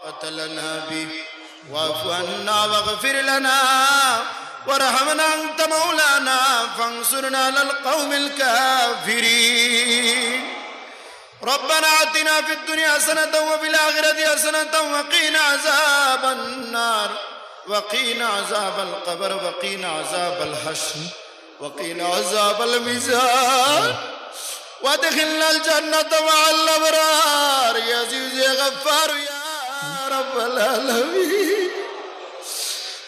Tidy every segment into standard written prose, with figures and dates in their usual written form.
وتلنا به واعف عنا واغفر لنا وارحمنا أنت مولانا فانصرنا على القوم الكافرين ربنا آتنا في الدنيا حسنة وفي الآخرة حسنة وقنا عذاب النار وقنا عذاب القبر وقنا عذاب الحشر وقنا عذاب الميزان وادخلنا الجنة مع الأبرار يا عزيز يا غفار يا رب العالمين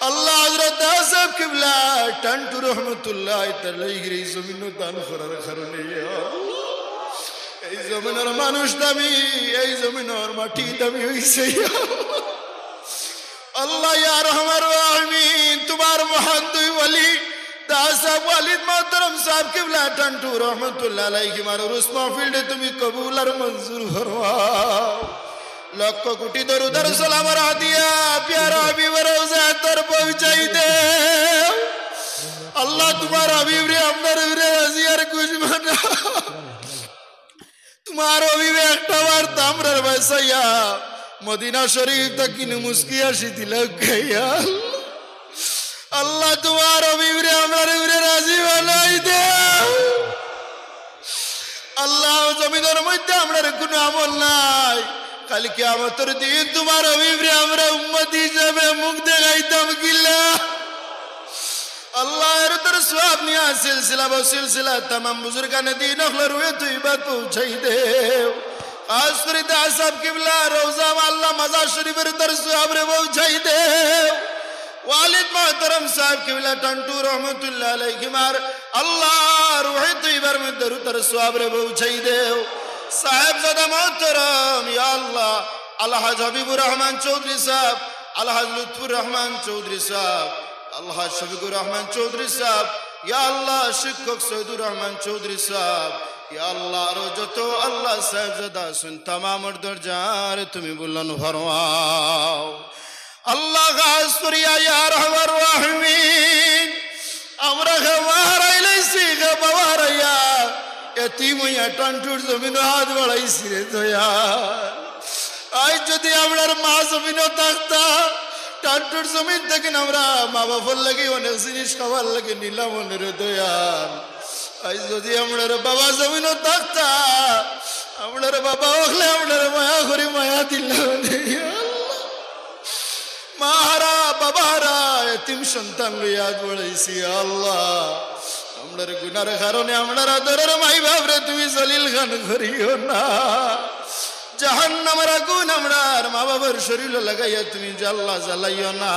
আল্লাহ হযরত সাহেব কিবলা টান্টু রহমাতুল্লাহ তাআলাই জমিন দান করার কারণে এই জমিনের মানুষ দামি এই জমিনের মাটি দামি হইছে আল্লাহ ইয়া রহমান রহিম তোমার মহান দুই ওলি দাসাব ওয়ালিদ মোহতরম সাহেব কিবলা টান্টু রহমাতুল্লাহ আলাইহি মার উরুস মাহফিলে তুমি কবুল আর মঞ্জুর ফরমাও লক্ষ কোটি দরুদ আর সালাম আর হাদিয়া প্যারা হাবিব রওজা তর পৌঁছাই দে আল্লাহ তোমার হাবিব রে আপনার রে রাজিয়ার কুছ বানা তোমার হাবিব একটা বার তামরার বসাইয়া মদিনা শরীফ তকিন মুস্কি আসি তিলক গাইয়া আল্লাহ তোমার হাবিব রে আপনার রে রাজি বানাই দে আল্লাহ জমিনের মধ্যে আমরার কোনো আমল নাই কাল কিয়ামতের দিন তোমার হাবিব রে আমরা উম্মত হিসেবে মুখ দেখাইতাম কিল্লা আল্লাহ এর তোর সওয়াব নিয়া সিলসিলা বা সিলসিলা तमाम বুজুর্গানে দিন আখলা রুয়ে তুই বাত পৌঁছাই দে খাস করে দাসাব কিবলা রওজা আল্লাহ মাজার শরীফের তোর সওয়াব রে পৌঁছাই দে ওয়ালিদ মোহতরম সাহেব কিবলা টান্টু রহমাতুল্লাহ আলাইহি মার আল্লাহ রুহে তুই বার মধ্যে তোর সওয়াব রে পৌঁছাই দে সাহেবজাদা মোহতরম ইয়া আল্লাহ আলহাজ হাবিবুর রহমান চৌধুরী সাহেব আলহাজ লুৎফুর রহমান চৌধুরী সাহেব আলহাজ শফিকুর রহমান চৌধুরী সাহেব ইয়া আল্লাহ শিক্ষক সৈয়দুর রহমান চৌধুরী সাহেব ইয়া আল্লাহ আর যত আল্লাহ সাহেবজাদা শুন तमाम দরজার তুমি বুলন ফরমাও আল্লাহ খাস করিয়া ইয়া রহমান রহিম আমরা হারাইলাইছি বাবারাইয়া এতিম হইয়া টান্টুর জমিন হাত বাড়াইছি রে দয়া আজ যদি আমরার মা জমিনও থাকতা টান্টুর জমিন থেকে আমরা মা বাবার লাগে অনেক জিনিস খাবার লাগে নিলাম রে দয়াল আজ যদি আমরার বাবা জমিনও থাকতা আমরার বাবা হলে আমরার মায়া করে মায়া দিলাম মাহারা বাবারা এতিম সন্তান লইয়া হাত বাড়াইছি আল্লাহ আমরার গুনার কারণে আমরার আদরের মাই বাবরে তুমি জলিল খান করিও না জাহান্নামের আগুন আমরার মা বাবার শরীরে লাগাইয়া তুমি জাল্লা জ্বালাইও না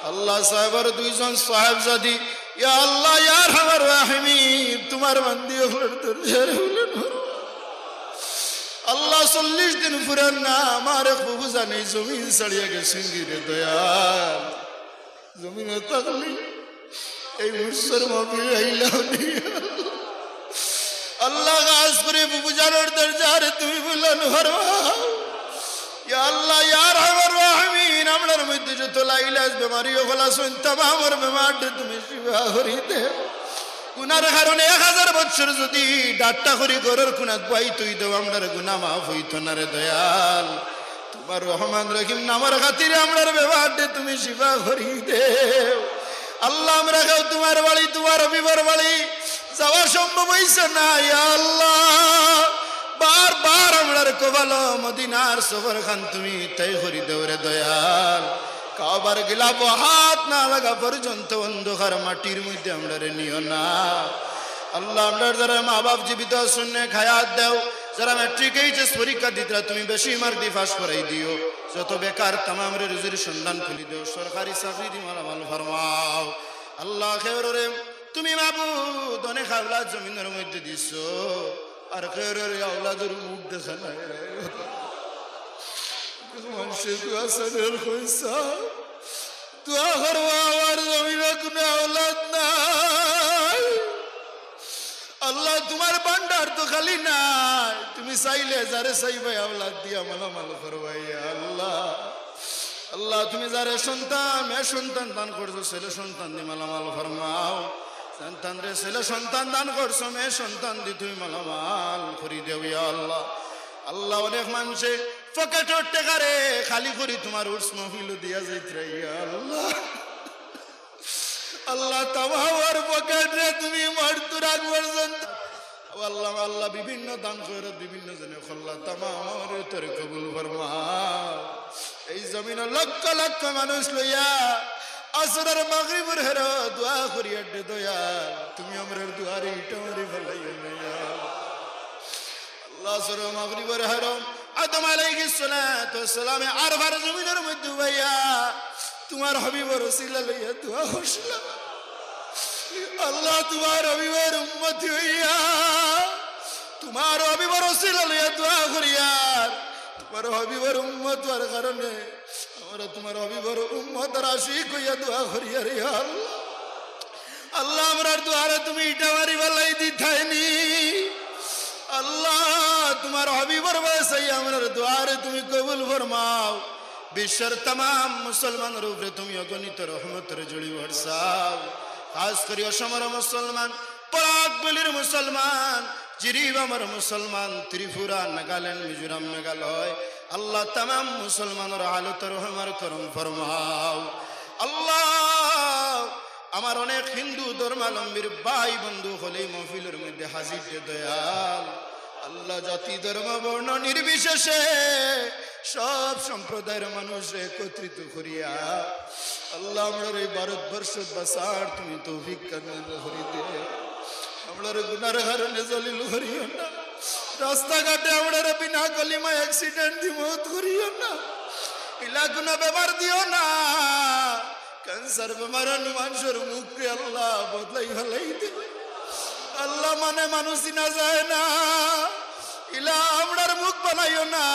আল্লাহ সাহেবের দুইজন সাহেবজাদি ইয়া আল্লাহ ইয়া আরহামার রাহিমিন তোমার বান্দি হলের দরজারে হলেন আল্লাহ 40 দিন পুরান না আমার খুব জানি জমিন ছাড়িয়া গেছে রে দয়াল জমিনে থাকলি এই মুসর মাহফিল আইলাম আল্লাহ গাছ করে বুবুজানোর দরজারে তুমি বললেন ফরমাও ইয়া আল্লাহ ইয়া রহমান রহিম আমরার মধ্যে যত লাইলাজ বেমারি ওগুলা শুন तमाम বেমার তুমি শিফা করি দে গুনার কারণে 1000 বছর যদি ডাট্টা করি গরর কুনাত পাই তুই দেও আমরার গুনাহ মাফ হইতো না রে দয়াল তোমার রহমান রহিম নামের খাতিরে আমরার বেমার তুমি শিফা করি দে আল্লাহ আমরা গাও তোমার বাড়ি তোমার হাবিবের বাড়ি যাওয়া সম্ভব হইছে না ইয়া আল্লাহ বারবার আমরার কবাল মদিনার সফর খান তুমি তাই করি দেও রে দয়াল কাবার গিলাপ হাত না লাগা পর্যন্ত অন্ধকার মাটির মধ্যে আমরারে নিও না আল্লাহ আমরার যারা মা বাপ জীবিত শুনে খায়াত দাও যারা ম্যাট্রিক এইচএস পরীক্ষা দিতরা তুমি বেশি মার্ক পাস করাই দিও যত বেকার तमाम রে রুজির সন্ধান খুলি দাও সরকারি চাকরি দি মালামাল ফরমাও আল্লাহ খেয়রে তুমি মাবুদ অনেক আওলাদ জমিনের মধ্যে দিছো আর খেয়রে আওলাদের মুখ দেখা নাই মানুষের দোয়া সানের কইসা দোয়া করবা আমার জমিনে কোনো আওলাদ নাই আল্লাহ তোমার ভান্ডার তো খালি নাই তুমি চাইলে যারে চাইবে আওলাদ দিয়া মালামাল করবাই আল্লাহ আল্লাহ তুমি যারে সন্তান মেয়ে সন্তান দান করছো ছেলে সন্তান দি মালামাল ফরমাও সন্তান রে ছেলে সন্তান দান করছো মেয়ে সন্তান দি তুমি মালামাল করি দেও ইয়া আল্লাহ আল্লাহ অনেক মানুষে পকেটর টেকারে খালি করি তোমার উর্স মহফিল দিয়া যাইতে আল্লাহ আল্লাহ তামার পকেটে তুমি মরতু রাখ পর্যন্ত আল্লাহ আল্লাহ বিভিন্ন দান করে বিভিন্ন জনে খল্লা তামার তোরে কবুল ফরমাও এই জমিনে লক্ষ লক্ষ মানুষ লইয়া আসরের মাগরিবের হেরা দোয়া করিয়া দে দয়াল তুমি আমরার দুয়ারে ইটা মারি ফেলাইও না আল্লাহ আসরের মাগরিবের হেরা আদম আলাইহিস সালাতু ওয়াস সালাম আরবার জমিনের মধ্যে ভাইয়া তোমার হাবিবের ওসিলা লইয়া দোয়া করছিলাম আল্লাহ তোমার হাবিবের উম্মতি হইয়া তোমার হাবিবের ওসিলা লইয়া দোয়া করিয়া তোমার হাবিবের উম্মত হওয়ার কারণে আমরা তোমার হাবিবের উম্মতের আশিক হইয়া দোয়া করিয়া রে আল্লাহ আল্লাহ আমরার দুয়ারে তুমি ইটা মারি ফেলাই দিতাইনি আল্লাহ তোমার হাবিবের বয়সে আমরার দুয়ারে তুমি কবুল ফরমাও বিশ্বের तमाम মুসলমানের উপরে তুমি অগণিত রহমতের ঝুড়ি বর্ষাও খাস করে অসমের মুসলমান পরাগ বলির মুসলমান জিরিবামের মুসলমান ত্রিপুরা নাগাল্যান্ড মিজোরাম মেঘালয় আল্লাহ तमाम মুসলমানের হালত রহমার করম ফরমাও আল্লাহ আমার অনেক হিন্দু ধর্মাবলম্বীর ভাই বন্ধু হলে মাহফিলের মধ্যে হাজির দে দয়াল আল্লাহ জাতি ধর্ম বর্ণ নির্বিশেষে সব সম্প্রদায়ের মানুষ একত্রিত করিয়া আল্লাহ আমার এই ভারতবর্ষ বাসার তুমি তৌফিক করিতে আমার গুনার কারণে জলিল করিও না রাস্তাঘাটে আমার বিনা কলিমা অ্যাক্সিডেন্ট দি মত করিও না ইলা গুনা ব্যবহার দিও না ক্যান্সার বেমার মানুষের মুখকে আল্লাহ বদলাই ফেলাই দিবে আল্লাহ মানে মানুষই না যায় না ইলা আমরার মুখ বানাইও না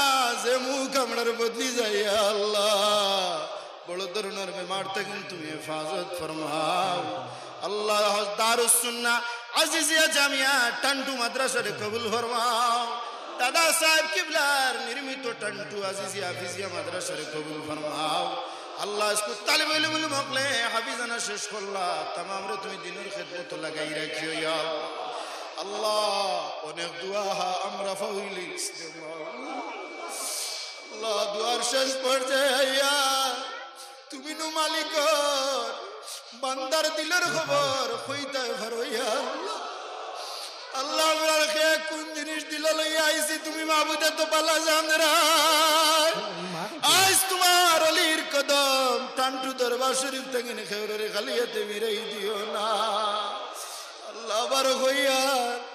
যে মুখ আমরার বদলি যায় আল্লাহ বড় ধরনের বেমার থেকে তুমি হেফাজত ফরমাও আল্লাহ দারুস সুন্নাহ আজিজিয়া জামিয়া টান্টু মাদ্রাসার কবুল ফরমাও দাদা সাহেব কিবলার নির্মিত টান্টু আজিজিয়া হাফিজিয়া মাদ্রাসার কবুল ফরমাও আল্লাহ इसको तालिब इल्म मौकले हाफिजाना शेष करला तमाम रे তুমি দিনের খিদমত লাগাই রাখিও ইয়া আল্লাহ অনেক দোয়া আমরা ফাউলি আল্লাহ দুয়ার শেষ পর্যায়ে তুমি নো মালিক বান্দার দিলের খবর কইতে পারো ইয়া আল্লাহ আল্লাহ আমরার কে কোন জিনিস দিল লইয়া আইছি তুমি মাবুদে তো পালা জানরা আজ তোমার অলির কদম টান্টু দরবার শরীফ থেকে খেউরে খালিয়াতে মিরাই দিও না আল্লাহ বারো হইয়া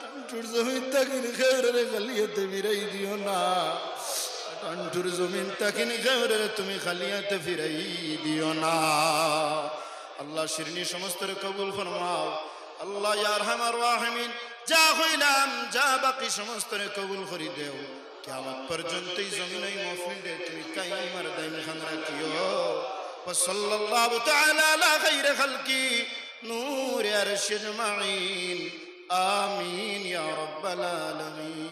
টান্টুর জমিন থেকে খেউরে খালিয়াতে মিরাই দিও না টান্টুর জমিন থেকে খেউরে তুমি খালিয়াতে ফিরাই দিও না আল্লাহ শিরনি সমস্ত কবুল ফরমাও আল্লাহ ইয়া আরহামার রাহিমিন যা হইলাম যা বাকি সমস্ত কবুল করি দেও কিয়ামত পর্যন্ত এই জমিনে মাহফিল দে তুমি কায়েম আর দাইম খান রাখিও ওয়া সাল্লাল্লাহু তাআলা আলা খাইরি খালকি নূর আরশ আজমাইন আমিন ইয়া রাব্বাল আলামিন।